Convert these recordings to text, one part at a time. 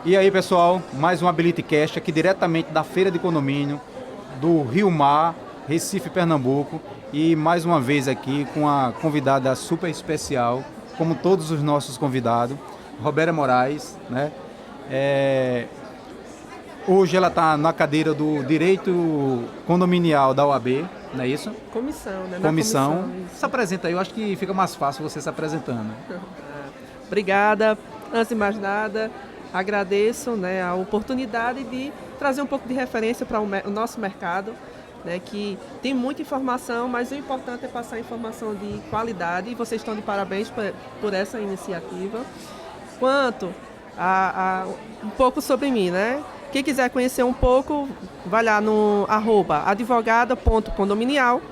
E aí, pessoal, mais um AbilityCast aqui diretamente da Feira de Condomínio do Rio Mar, Recife, Pernambuco. E mais uma vez aqui com a convidada super especial, como todos os nossos convidados, Roberta Moraes, né? Hoje ela está na cadeira do Direito Condominial da OAB, não é isso? Comissão, né? Comissão. Isso. Se apresenta aí, eu acho que fica mais fácil você se apresentando. Obrigada. Antes de mais nada, agradeço, né, a oportunidade de trazer um pouco de referência para o nosso mercado, né, que tem muita informação, mas o importante é passar informação de qualidade e vocês estão de parabéns por essa iniciativa. Quanto a um pouco sobre mim, né? Quem quiser conhecer um pouco, vai lá no @advogada.condominial.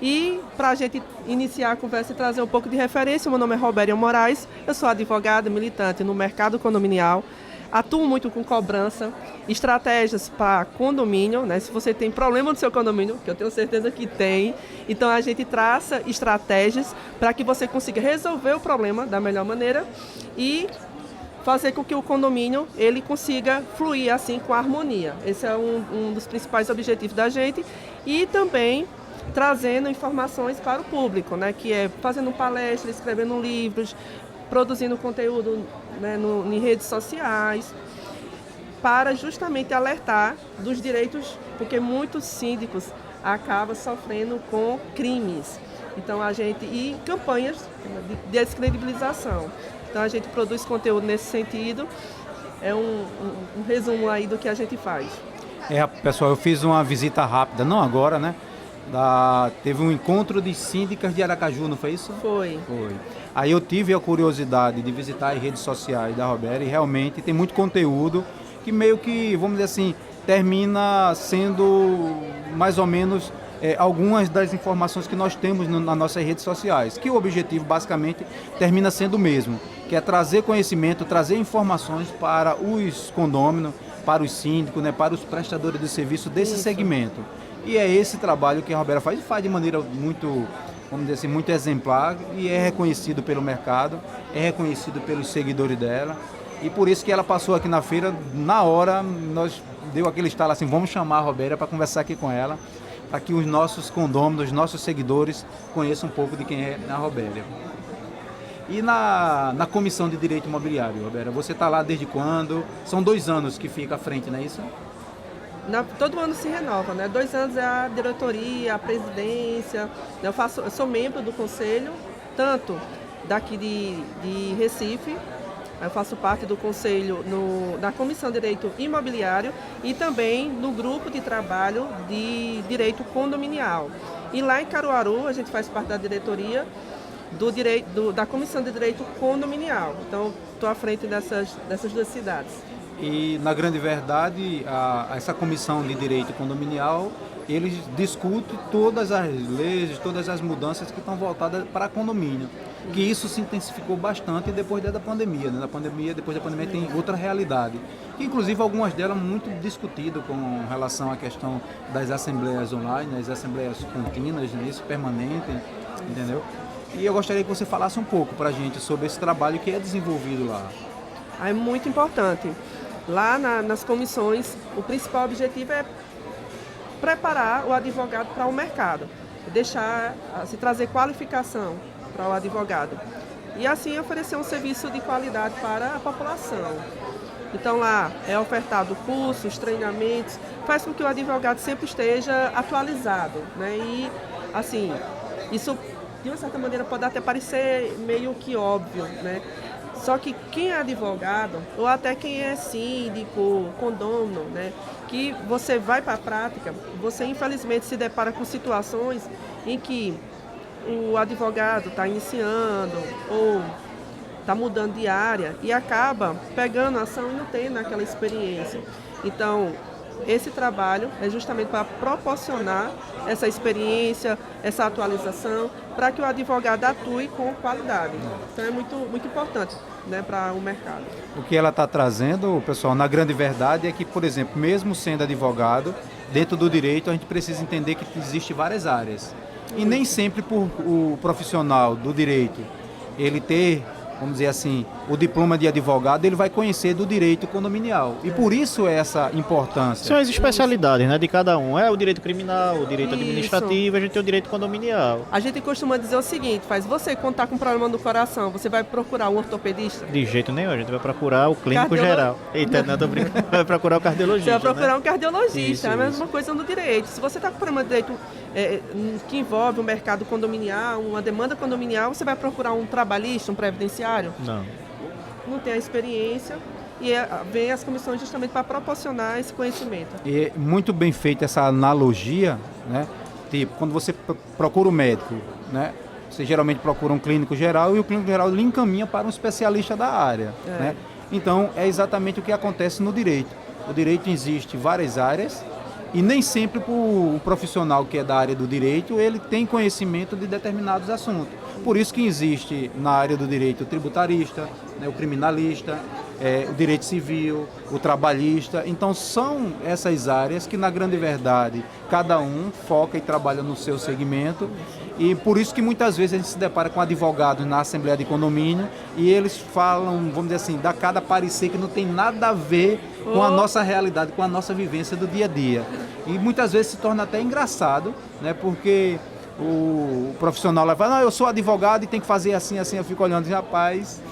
E para a gente iniciar a conversa e trazer um pouco de referência, meu nome é Roberta Moraes, eu sou advogada militante no mercado condominial, atuo muito com cobrança, estratégias para condomínio, né? Se você tem problema no seu condomínio, que eu tenho certeza que tem, então a gente traça estratégias para que você consiga resolver o problema da melhor maneira e fazer com que o condomínio ele consiga fluir assim com harmonia. Esse é um dos principais objetivos da gente e também trazendo informações para o público, né, que é fazendo palestras, escrevendo livros, produzindo conteúdo, né, em redes sociais, para justamente alertar dos direitos, porque muitos síndicos acabam sofrendo com crimes. Então e campanhas de descredibilização. Então a gente produz conteúdo nesse sentido, é um resumo aí do que a gente faz. Pessoal, eu fiz uma visita rápida, não agora, né? Teve um encontro de síndicas de Aracaju, não foi isso? Foi. Aí eu tive a curiosidade de visitar as redes sociais da Roberta e realmente tem muito conteúdo que meio que, vamos dizer assim, termina sendo mais ou menos algumas das informações que nós temos nas nossas redes sociais, que o objetivo basicamente termina sendo o mesmo, que é trazer conhecimento, trazer informações para os condôminos, para os síndicos, né, para os prestadores de serviço desse segmento. E é esse trabalho que a Roberta faz, e faz de maneira muito, vamos dizer assim, muito exemplar, e é reconhecido pelo mercado, é reconhecido pelos seguidores dela, e por isso que ela passou aqui na feira, na hora, nós deu aquele estalo assim, vamos chamar a Roberta para conversar aqui com ela, para que os nossos condôminos, os nossos seguidores conheçam um pouco de quem é a Roberta. E na Comissão de Direito Imobiliário, Roberta, você está lá desde quando? São 2 anos que fica à frente, não é isso? Todo ano se renova, né? 2 anos é a diretoria, a presidência. Eu sou membro do conselho, tanto daqui de Recife, eu faço parte do conselho da Comissão de Direito Imobiliário e também no grupo de trabalho de direito condominial. E lá em Caruaru, a gente faz parte da diretoria da Comissão de Direito Condominial. Então, estou à frente dessas 2 cidades. E, na grande verdade, essa comissão de direito condominial, eles discutem todas as leis, todas as mudanças que estão voltadas para condomínio. Que isso se intensificou bastante depois da pandemia. Né? Depois da pandemia tem outra realidade. Que, inclusive, algumas delas muito discutidas com relação à questão das assembleias online, as assembleias contínuas, né? Isso permanente, entendeu? E eu gostaria que você falasse um pouco para a gente sobre esse trabalho que é desenvolvido lá. É muito importante. Lá nas comissões, o principal objetivo é preparar o advogado para o mercado, se trazer qualificação para o advogado e assim oferecer um serviço de qualidade para a população. Então lá é ofertado cursos, treinamentos, faz com que o advogado sempre esteja atualizado, né? E assim, isso de uma certa maneira pode até parecer meio que óbvio, né? Só que quem é advogado, ou até quem é síndico, condômino, né, que você vai para a prática, você infelizmente se depara com situações em que o advogado está iniciando ou está mudando de área e acaba pegando a ação e não tendo aquela experiência. Então, esse trabalho é justamente para proporcionar essa experiência, essa atualização, para que o advogado atue com qualidade. Então é muito, muito importante, né, para o mercado. O que ela está trazendo, pessoal, na grande verdade é que, por exemplo, mesmo sendo advogado, dentro do direito a gente precisa entender que existe várias áreas. E nem sempre por o profissional do direito ele ter vamos dizer assim, o diploma de advogado, ele vai conhecer do direito condominial. E por isso é essa importância. São as especialidades, né, de cada um. É o direito criminal, o direito Isso. administrativo, a gente tem o direito condominial. A gente costuma dizer o seguinte, você quando está com problema no coração, você vai procurar um ortopedista? De jeito nenhum, a gente vai procurar o clínico Cardiolo- geral. Eita, não, tô brincando. Vai procurar o cardiologista, Você vai procurar né? um cardiologista, Isso, é a mesma isso. coisa no direito. Se você está com problema de direito que envolve o mercado condominial, uma demanda condominial, você vai procurar um trabalhista, um previdenciário? Não. Não tem a experiência e vem as comissões justamente para proporcionar esse conhecimento. E é muito bem feita essa analogia, né? Tipo, quando você procura o médico, né? Você geralmente procura um clínico geral e o clínico geral lhe encaminha para um especialista da área, né? Então, é exatamente o que acontece no direito. O direito existe várias áreas e nem sempre o profissional que é da área do direito, ele tem conhecimento de determinados assuntos. Por isso que existe na área do direito o tributarista, né, o criminalista, o direito civil, o trabalhista. Então são essas áreas que, na grande verdade, cada um foca e trabalha no seu segmento. E por isso que muitas vezes a gente se depara com advogados na Assembleia de Condomínio e eles falam, vamos dizer assim, dá cada parecer que não tem nada a ver com a nossa realidade, com a nossa vivência do dia a dia. E muitas vezes se torna até engraçado, né, porque o profissional lá fala, não, eu sou advogado e tem que fazer assim, assim. Eu fico olhando, rapaz,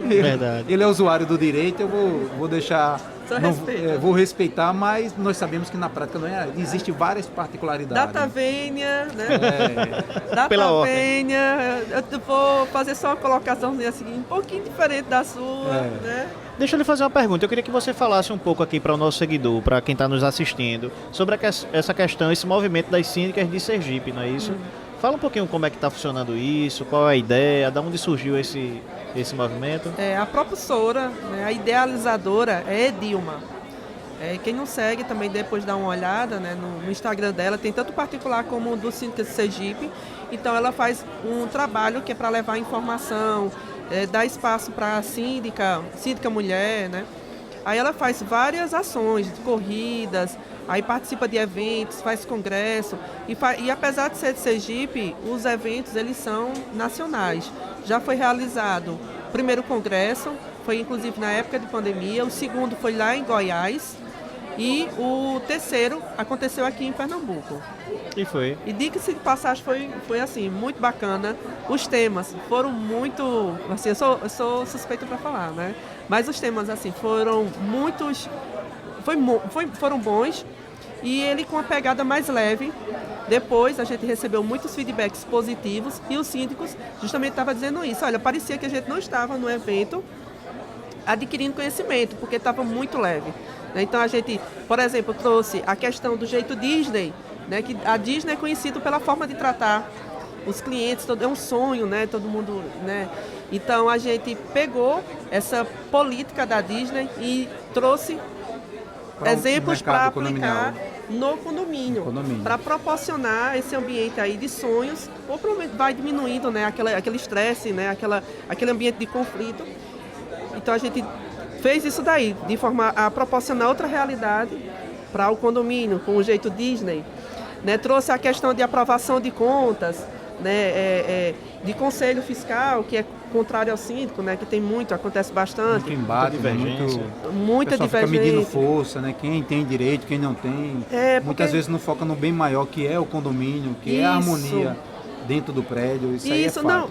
Verdade. ele é usuário do direito, eu vou deixar, Só não, respeita. vou respeitar, mas nós sabemos que na prática não é, existe várias particularidades. Data vênia, né? É, Pela Data ordem. vênia, eu vou fazer só uma colocaçãozinha assim, um pouquinho diferente da sua, né? Deixa eu lhe fazer uma pergunta. Eu queria que você falasse um pouco aqui para o nosso seguidor, para quem está nos assistindo, sobre essa questão, esse movimento das síndicas de Sergipe, não é isso? Fala um pouquinho como é que está funcionando isso, qual é a ideia, de onde surgiu esse movimento. A propulsora, né, a idealizadora é Edilma. Quem não segue também depois dá uma olhada, né, no Instagram dela, tem tanto particular como do Síndicas de Sergipe. Então ela faz um trabalho que é para levar informação, dar espaço para a síndica mulher, né? Aí ela faz várias ações, de corridas, aí participa de eventos, faz congresso. E apesar de ser de Sergipe, os eventos eles são nacionais. Já foi realizado o primeiro congresso, foi inclusive na época de pandemia, o segundo foi lá em Goiás e o terceiro aconteceu aqui em Pernambuco. E foi. E diga-se de passagem, foi assim, muito bacana. Os temas foram muito, assim, eu sou suspeita para falar, né? Mas os temas, assim, foram muitos, foram bons e ele com uma pegada mais leve. Depois a gente recebeu muitos feedbacks positivos e os síndicos justamente estavam dizendo isso. Olha, parecia que a gente não estava no evento adquirindo conhecimento, porque estava muito leve. Então a gente, por exemplo, trouxe a questão do jeito Disney, né, que a Disney é conhecida pela forma de tratar os clientes, é um sonho, né, todo mundo, né? Então a gente pegou essa política da Disney e trouxe exemplos para aplicar no condomínio, para proporcionar esse ambiente aí de sonhos, ou provavelmente vai diminuindo, né, aquele estresse, né, aquele ambiente de conflito. Então a gente fez isso daí, de forma a proporcionar outra realidade para o condomínio, com o jeito Disney. Né, trouxe a questão de aprovação de contas, né, de conselho fiscal, que é contrário ao síndico, né, que tem acontece bastante. Muito embate, Muita divergência. Muita o pessoal fica divergência. medindo força, né? Quem tem direito, quem não tem. Muitas vezes não foca no bem maior, que é o condomínio, que é a harmonia dentro do prédio. Isso aí é fato. Não,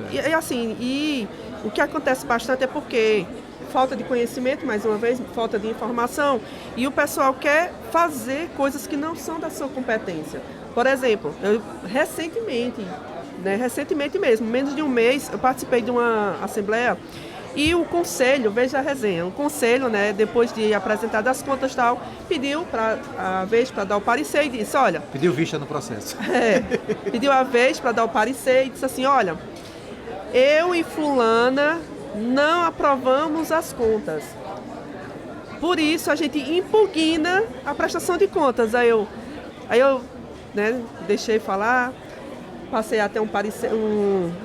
e o que acontece bastante é porque falta de conhecimento, mais uma vez, falta de informação, e o pessoal quer fazer coisas que não são da sua competência. Por exemplo, eu recentemente mesmo, menos de um mês, eu participei de uma assembleia e o conselho, veja a resenha, o conselho, né, depois de apresentar as contas e tal, pediu a vez para dar o parecer e disse, olha... Pediu vista no processo. Pediu a vez para dar o parecer e disse assim, olha, eu e fulana não aprovamos as contas. Por isso a gente impugna a prestação de contas. Aí eu né, deixei falar, passei até um parecer,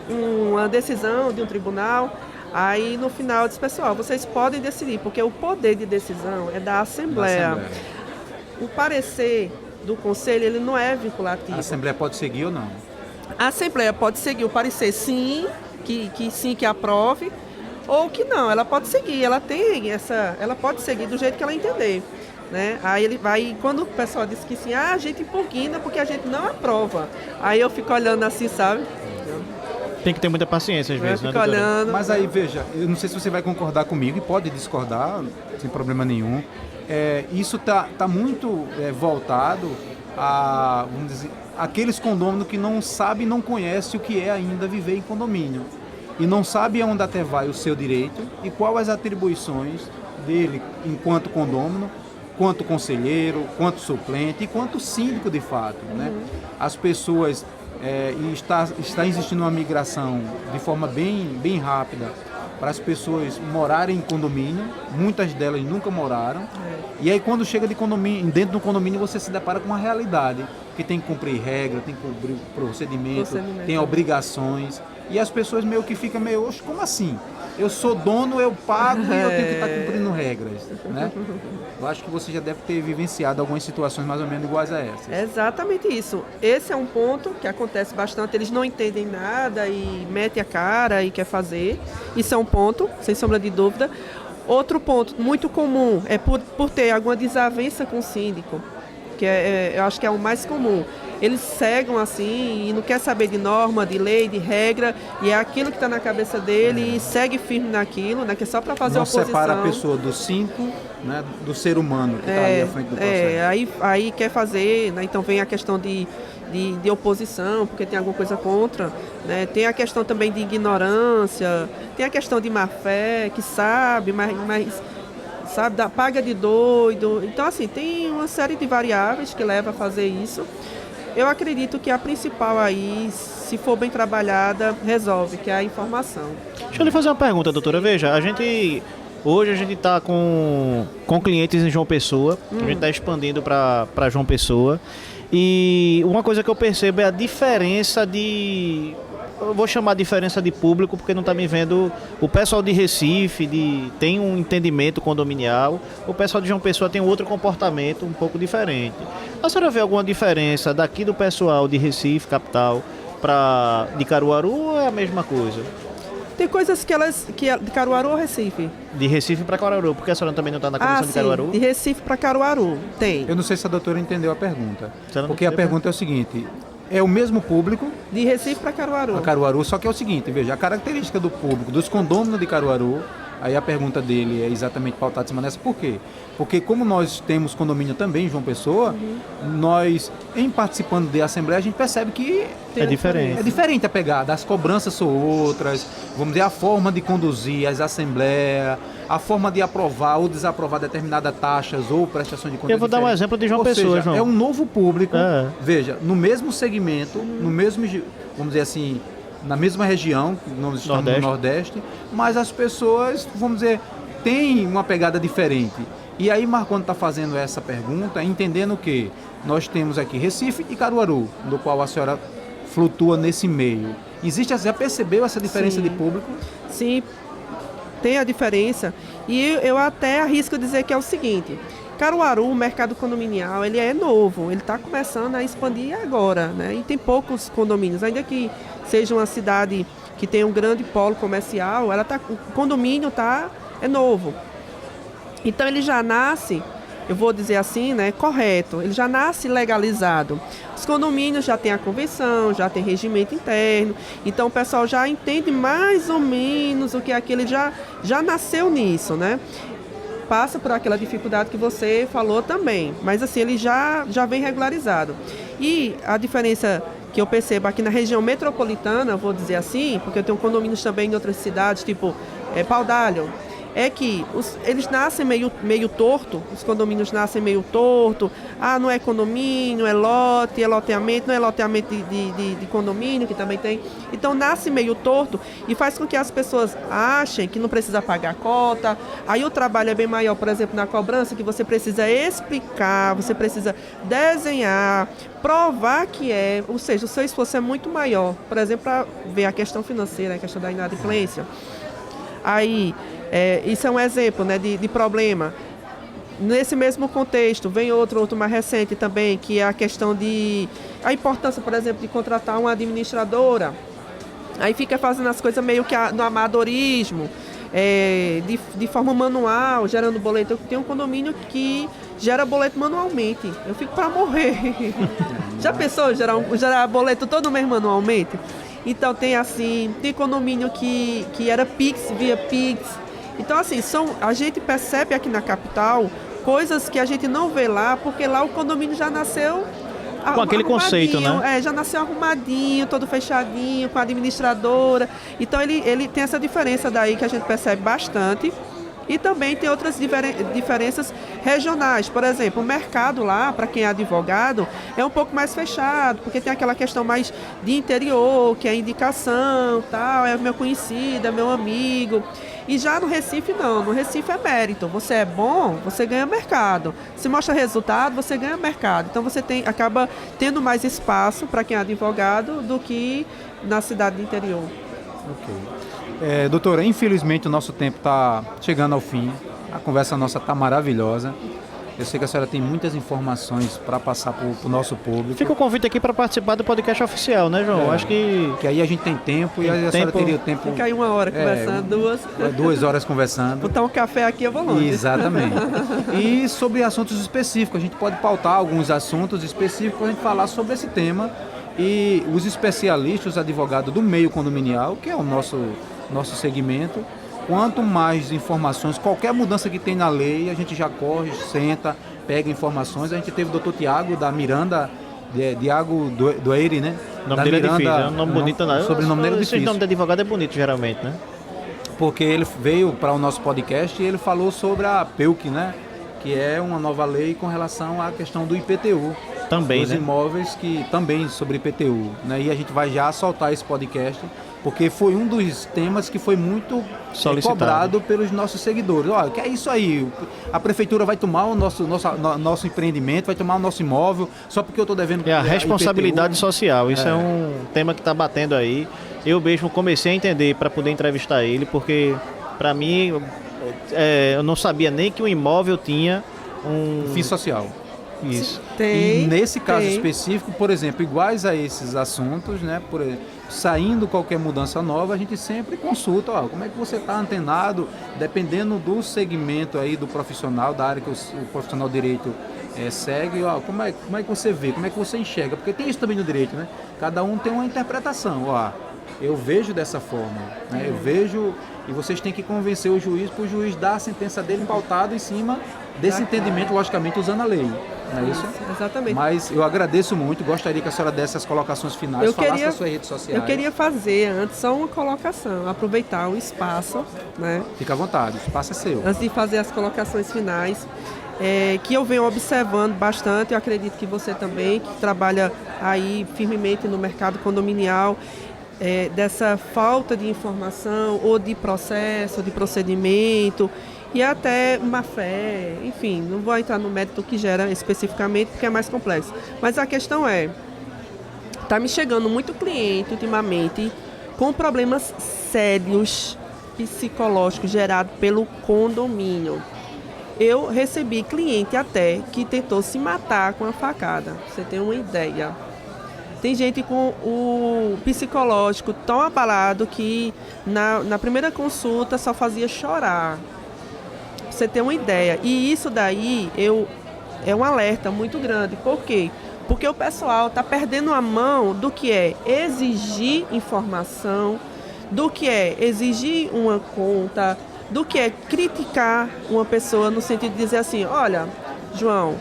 uma decisão de um tribunal. Aí no final eu disse, pessoal, vocês podem decidir, porque o poder de decisão é da Assembleia. O parecer do Conselho ele não é vinculativo. A Assembleia pode seguir ou não? A Assembleia pode seguir o parecer sim, que aprove, ou que não, ela pode seguir, ela pode seguir do jeito que ela entender. Né? Aí ele vai, quando o pessoal diz que sim, a gente impugna porque a gente não aprova. Aí eu fico olhando assim, sabe? Tem que ter muita paciência às vezes, né, fico doutora? olhando. Mas aí, veja, eu não sei se você vai concordar comigo e pode discordar, sem problema nenhum. Isso tá muito voltado a, vamos dizer, aqueles condôminos que não sabem, não conhecem o que é ainda viver em condomínio. E não sabem aonde até vai o seu direito e quais as atribuições dele enquanto condômino, quanto conselheiro, quanto suplente e quanto síndico de fato, né? As pessoas, está existindo uma migração de forma bem rápida para as pessoas morarem em condomínio, muitas delas nunca moraram, e aí quando chega de condomínio, dentro do condomínio você se depara com uma realidade, que tem que cumprir regra, tem que cumprir procedimento, tem obrigações, e as pessoas meio que ficam meio, oxe, como assim? Eu sou dono, eu pago e eu tenho que estar cumprindo regras, né? Eu acho que você já deve ter vivenciado algumas situações mais ou menos iguais a essas. É exatamente isso. Esse é um ponto que acontece bastante. Eles não entendem nada e metem a cara e quer fazer. Isso é um ponto, sem sombra de dúvida. Outro ponto muito comum é por ter alguma desavença com o síndico, que eu acho que é o mais comum. Eles cegam assim e não quer saber de norma, de lei, de regra, e é aquilo que está na cabeça dele e segue firme naquilo, né, que é só para fazer oposição. Não separa a pessoa do síndico, né, do ser humano que está ali à frente do processo. Aí quer fazer, né, então vem a questão de oposição, porque tem alguma coisa contra, né, tem a questão também de ignorância, tem a questão de má fé, que sabe, mas sabe, paga de doido. Então, assim, tem uma série de variáveis que leva a fazer isso. Eu acredito que a principal aí, se for bem trabalhada, resolve, que é a informação. Deixa eu lhe fazer uma pergunta, doutora. Veja, hoje a gente está com clientes em João Pessoa, a gente está expandindo para João Pessoa, e uma coisa que eu percebo é a diferença eu vou chamar de diferença de público, porque não está me vendo. O pessoal de Recife tem um entendimento condominial, o pessoal de João Pessoa tem um outro comportamento um pouco diferente. A senhora vê alguma diferença daqui do pessoal de Recife, capital, de Caruaru, ou é a mesma coisa? Tem coisas que de Caruaru ou Recife? De Recife para Caruaru, porque a senhora também não está na comissão de Caruaru? De Recife para Caruaru, tem. Eu não sei se a doutora entendeu a pergunta, porque a pergunta é o seguinte: é o mesmo público de Recife para Caruaru. A Caruaru, só que é o seguinte, veja, a característica do público, dos condôminos de Caruaru, aí a pergunta dele é exatamente pautada em cima dessa, por quê? Porque como nós temos condomínio também em João Pessoa, nós, em participando da Assembleia, a gente percebe que é diferente. É diferente a pegada, as cobranças são outras, vamos dizer, a forma de conduzir as assembleias, a forma de aprovar ou desaprovar determinadas taxas ou prestações de contas. Eu vou dar um exemplo de João Pessoa, seja, João. É um novo público, veja, no mesmo segmento, no mesmo, vamos dizer assim, na mesma região, nós estamos no Nordeste, mas as pessoas, vamos dizer, têm uma pegada diferente. E aí Marconi está fazendo essa pergunta, entendendo que nós temos aqui Recife e Caruaru, do qual a senhora flutua nesse meio. Já percebeu essa diferença de público? Sim, tem a diferença. E eu até arrisco dizer que é o seguinte: Caruaru, o mercado condominial, ele é novo, ele está começando a expandir agora, né? E tem poucos condomínios, ainda que seja uma cidade que tem um grande polo comercial, o condomínio é novo. Então ele já nasce, eu vou dizer assim, né, correto, ele já nasce legalizado. Os condomínios já tem a convenção, já tem regimento interno, então o pessoal já entende mais ou menos o que é aquilo, já nasceu nisso, né? Passa por aquela dificuldade que você falou também, mas assim, ele já vem regularizado. E a diferença que eu percebo aqui na região metropolitana, vou dizer assim, porque eu tenho condomínios também em outras cidades, tipo Pau d'Alho, é que eles nascem meio torto, os condomínios nascem meio torto, não é condomínio, é loteamento, não é loteamento de condomínio, que também tem. Então nasce meio torto e faz com que as pessoas achem que não precisa pagar cota, aí o trabalho é bem maior, por exemplo, na cobrança, que você precisa explicar, você precisa desenhar, provar que ou seja, o seu esforço é muito maior, por exemplo, para ver a questão financeira, a questão da inadimplência. Aí, isso é um exemplo, né, de problema. Nesse mesmo contexto, vem outro mais recente também, que é a questão a importância, por exemplo, de contratar uma administradora. Aí fica fazendo as coisas meio que no amadorismo. de forma manual, gerando boleto. Eu tenho um condomínio que gera boleto manualmente. Eu fico para morrer. Já pensou gerar boleto todo mês manualmente? Então tem condomínio que era Pix, via Pix. Então assim, a gente percebe aqui na capital coisas que a gente não vê lá, porque lá o condomínio já nasceu com aquele conceito, né? Já nasceu arrumadinho, todo fechadinho, com a administradora. Então ele tem essa diferença daí que a gente percebe bastante. E também tem outras diferenças regionais. Por exemplo, o mercado lá, para quem é advogado, é um pouco mais fechado, porque tem aquela questão mais de interior, que é indicação, tal, é meu conhecido, é meu amigo. E já no Recife, não. No Recife é mérito. Você é bom, você ganha mercado. Se mostra resultado, você ganha mercado. Então você acaba tendo mais espaço para quem é advogado do que na cidade do interior. Ok. Doutora, infelizmente o nosso tempo está chegando ao fim. A conversa nossa está maravilhosa. Eu sei que a senhora tem muitas informações para passar para o nosso público. Fica o convite aqui para participar do podcast oficial, né, João? Acho que aí a gente tem tempo e a senhora teria tempo. Fica aí 1 hora conversando, 2 horas conversando. Botar um café aqui, eu vou longe. Exatamente. E sobre assuntos específicos, a gente pode pautar alguns assuntos específicos para a gente falar sobre esse tema. E os especialistas, os advogados do meio condominial, que é o nosso segmento, quanto mais informações, qualquer mudança que tem na lei, a gente já corre, senta, pega informações. A gente teve o Dr. Tiago da Miranda, Tiago Doeire, né? O nome dele é difícil, é um nome bonito, não. O sobrenome dele é difícil. O nome de advogado é bonito, geralmente, né? Porque ele veio para o nosso podcast e ele falou sobre a PEUC, né? Que é uma nova lei com relação à questão do IPTU. Também, os imóveis que também sobre IPTU, né? E a gente vai já soltar esse podcast, porque foi um dos temas que foi muito cobrado pelos nossos seguidores. Olha, que é isso aí, a prefeitura vai tomar o nosso empreendimento, vai tomar o nosso imóvel, só porque eu estou devendo... É a responsabilidade IPTU. Social, isso é um tema que está batendo aí. Eu mesmo comecei a entender para poder entrevistar ele, porque para mim, eu não sabia nem que o imóvel tinha um... fim social. Isso. E nesse caso específico, por exemplo, iguais a esses assuntos, né? Saindo qualquer mudança nova, a gente sempre consulta, como é que você está antenado, dependendo do segmento aí do profissional, da área que o profissional direito segue, como é que você vê, como é que você enxerga, porque tem isso também no direito, né? Cada um tem uma interpretação, eu vejo dessa forma, né? Eu vejo, e vocês têm que convencer o juiz para o juiz dar a sentença dele pautada em cima desse entendimento, logicamente usando a lei. Não é isso? Exatamente. Mas eu agradeço muito, gostaria que a senhora desse as colocações finais, falasse das suas redes sociais. Eu queria fazer antes só uma colocação, aproveitar o espaço, né? Fica à vontade, o espaço é seu. Antes de fazer as colocações finais, que eu venho observando bastante, eu acredito que você também, que trabalha aí firmemente no mercado condominial, dessa falta de informação ou de processo, de procedimento, e até má fé, enfim, não vou entrar no mérito que gera especificamente, porque é mais complexo. Mas a questão está me chegando muito cliente ultimamente com problemas sérios psicológicos gerados pelo condomínio. Eu recebi cliente até que tentou se matar com a facada, você tem uma ideia. Tem gente com o psicológico tão abalado que na primeira consulta só fazia chorar. Você tem uma ideia. E isso daí é um alerta muito grande. Por quê? Porque o pessoal está perdendo a mão do que é exigir informação, do que é exigir uma conta, do que é criticar uma pessoa no sentido de dizer assim, olha, João,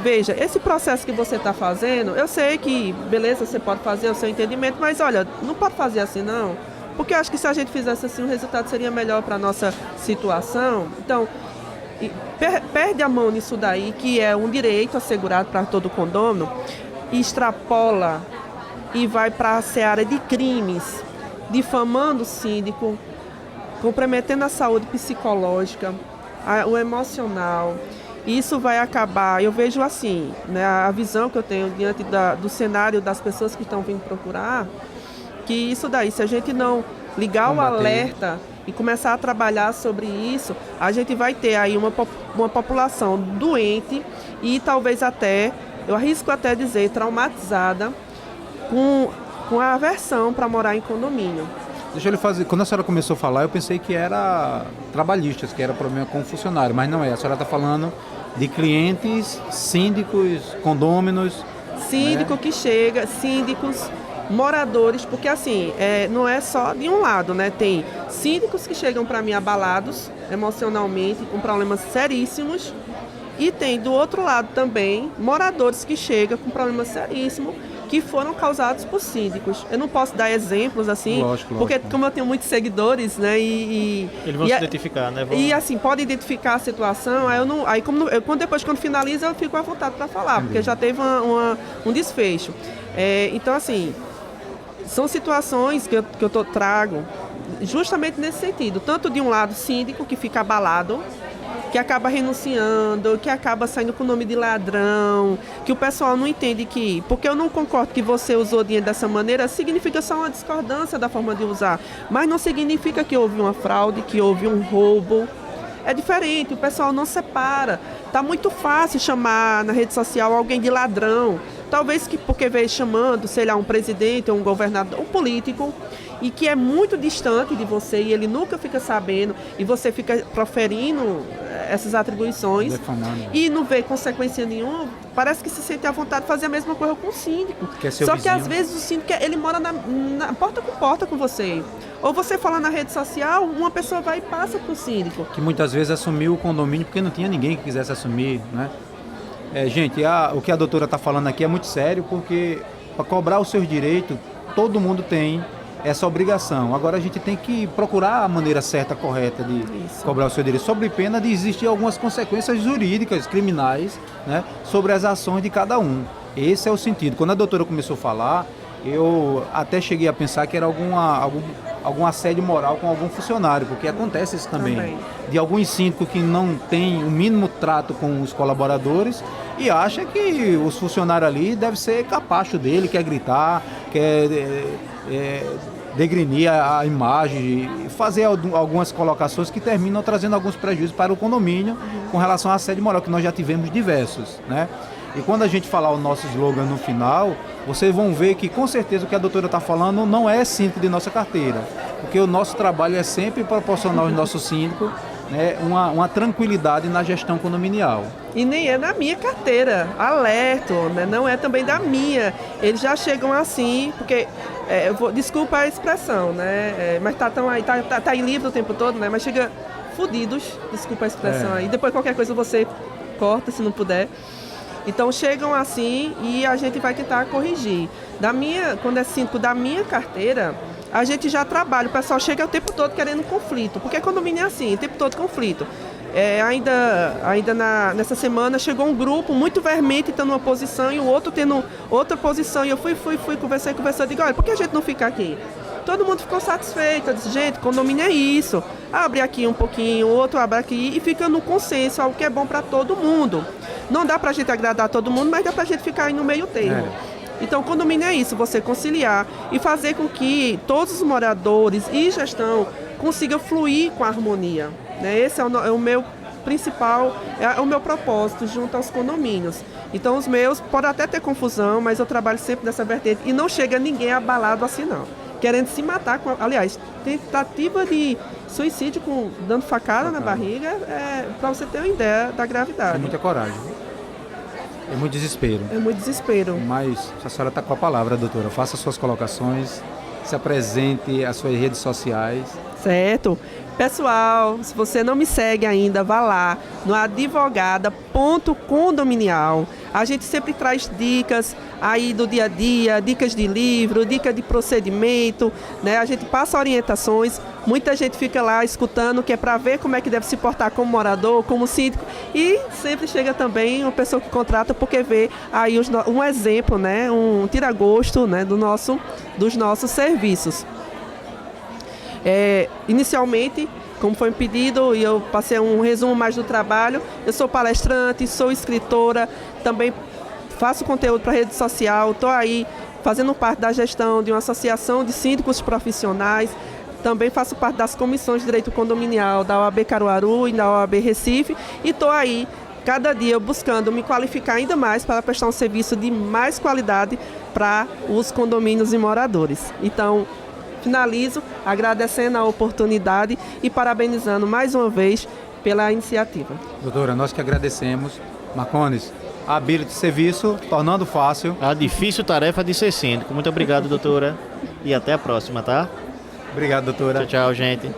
veja, esse processo que você está fazendo, eu sei que, beleza, você pode fazer o seu entendimento, mas olha, não pode fazer assim não, porque eu acho que se a gente fizesse assim, o resultado seria melhor para a nossa situação. Então, perde a mão nisso daí, que é um direito assegurado para todo condomínio, e extrapola e vai para a seara de crimes, difamando o síndico, comprometendo a saúde psicológica, o emocional. Isso vai acabar, eu vejo assim, né, a visão que eu tenho diante do cenário das pessoas que estão vindo procurar, que isso daí, se a gente não ligar o alerta e começar a trabalhar sobre isso, a gente vai ter aí uma população doente e talvez até, eu arrisco até dizer, traumatizada, com a aversão para morar em condomínio. Deixa eu lhe fazer. Quando a senhora começou a falar, eu pensei que era trabalhistas, que era problema com o funcionário, mas não é. A senhora está falando de clientes, síndicos, condôminos. Síndico que chega, síndicos, moradores, porque assim, não é só de um lado, né? Tem síndicos que chegam para mim abalados emocionalmente, com problemas seríssimos, e tem do outro lado também moradores que chegam com problemas seríssimos, que foram causados por síndicos. Eu não posso dar exemplos assim, Lógico. porque como eu tenho muitos seguidores, né? Eles vão se identificar, né? E assim, pode identificar a situação, quando finaliza eu fico à vontade para falar, porque já teve um desfecho. Então assim, são situações que eu trago justamente nesse sentido, tanto de um lado síndico que fica abalado, que acaba renunciando, que acaba saindo com o nome de ladrão, que o pessoal não entende que, porque eu não concordo que você usou dinheiro dessa maneira, significa só uma discordância da forma de usar, mas não significa que houve uma fraude, que houve um roubo. É diferente, o pessoal não separa. Tá muito fácil chamar na rede social alguém de ladrão, talvez porque veio chamando, sei lá, um presidente, um governador, um político, e que é muito distante de você e ele nunca fica sabendo e você fica proferindo essas atribuições Defamando. E não vê consequência nenhuma, parece que se sente à vontade de fazer a mesma coisa com o síndico. Só que às vezes o síndico ele mora na porta com você. Ou você fala na rede social, uma pessoa vai e passa para o síndico. Que muitas vezes assumiu o condomínio porque não tinha ninguém que quisesse assumir, né? Gente, o que a doutora está falando aqui é muito sério, porque para cobrar os seus direitos, todo mundo tem essa obrigação. Agora a gente tem que procurar a maneira certa, correta de cobrar o seu direito, sob pena de existir algumas consequências jurídicas, criminais, né, sobre as ações de cada um. Esse é o sentido. Quando a doutora começou a falar, eu até cheguei a pensar que era algum assédio moral com algum funcionário, porque acontece isso também. De alguns síndicos que não tem o mínimo trato com os colaboradores e acha que os funcionários ali devem ser capacho dele, quer gritar, quer degrinir a imagem, fazer algumas colocações que terminam trazendo alguns prejuízos para o condomínio com relação a assédio moral, que nós já tivemos diversos, né? E quando a gente falar o nosso slogan no final, vocês vão ver que com certeza o que a doutora está falando não é síndico de nossa carteira, porque o nosso trabalho é sempre proporcionar aos nossos síndicos, né, uma tranquilidade na gestão condominial. E nem é da minha carteira, alerto, né? Não é também da minha. Eles já chegam assim, porque, desculpa a expressão, né? Mas tá aí livre o tempo todo, né? Mas chega fudidos, desculpa a expressão aí. Depois qualquer coisa você corta, se não puder. Então chegam assim e a gente vai tentar corrigir. Quando é síndico da minha carteira, a gente já trabalha, o pessoal chega o tempo todo querendo conflito, porque condomínio é assim, o tempo todo conflito. Nessa semana chegou um grupo muito veemente tendo uma posição e o outro tendo outra posição, e eu fui, conversei, digo, olha, por que a gente não fica aqui? Todo mundo ficou satisfeito, eu disse, gente, condomínio é isso, abre aqui um pouquinho, o outro abre aqui e fica no consenso, algo que é bom para todo mundo. Não dá pra gente agradar todo mundo, mas dá pra gente ficar aí no meio termo. Então, condomínio é isso, você conciliar e fazer com que todos os moradores e gestão consigam fluir com a harmonia, né? Esse é o meu principal, é o meu propósito junto aos condomínios. Então, os meus podem até ter confusão, mas eu trabalho sempre nessa vertente e não chega ninguém abalado assim, não. Querendo se matar, aliás, tentativa de suicídio dando facada na barriga, para você ter uma ideia da gravidade. É muita coragem. É muito desespero. É muito desespero. Mas a senhora está com a palavra, doutora. Faça suas colocações, se apresente às suas redes sociais. Certo. Pessoal, se você não me segue ainda, vá lá no advogada.condominial. A gente sempre traz dicas aí do dia a dia, dicas de livro, dicas de procedimento, né? A gente passa orientações, muita gente fica lá escutando, que é para ver como é que deve se portar como morador, como síndico, e sempre chega também uma pessoa que contrata porque vê aí um exemplo, né? Um tira-gosto, né? dos nossos serviços. Inicialmente, como foi um pedido, e eu passei um resumo mais do trabalho, eu sou palestrante, sou escritora, também faço conteúdo para rede social, estou aí fazendo parte da gestão de uma associação de síndicos profissionais, também faço parte das comissões de direito condominial da OAB Caruaru e da OAB Recife, e estou aí cada dia buscando me qualificar ainda mais para prestar um serviço de mais qualidade para os condomínios e moradores. Então, Finalizo agradecendo a oportunidade e parabenizando mais uma vez pela iniciativa. Doutora, nós que agradecemos. Marcones, habilita o serviço, tornando fácil. A difícil tarefa de ser síndico. Muito obrigado, doutora. E até a próxima, tá? Obrigado, doutora. Tchau, tchau, gente.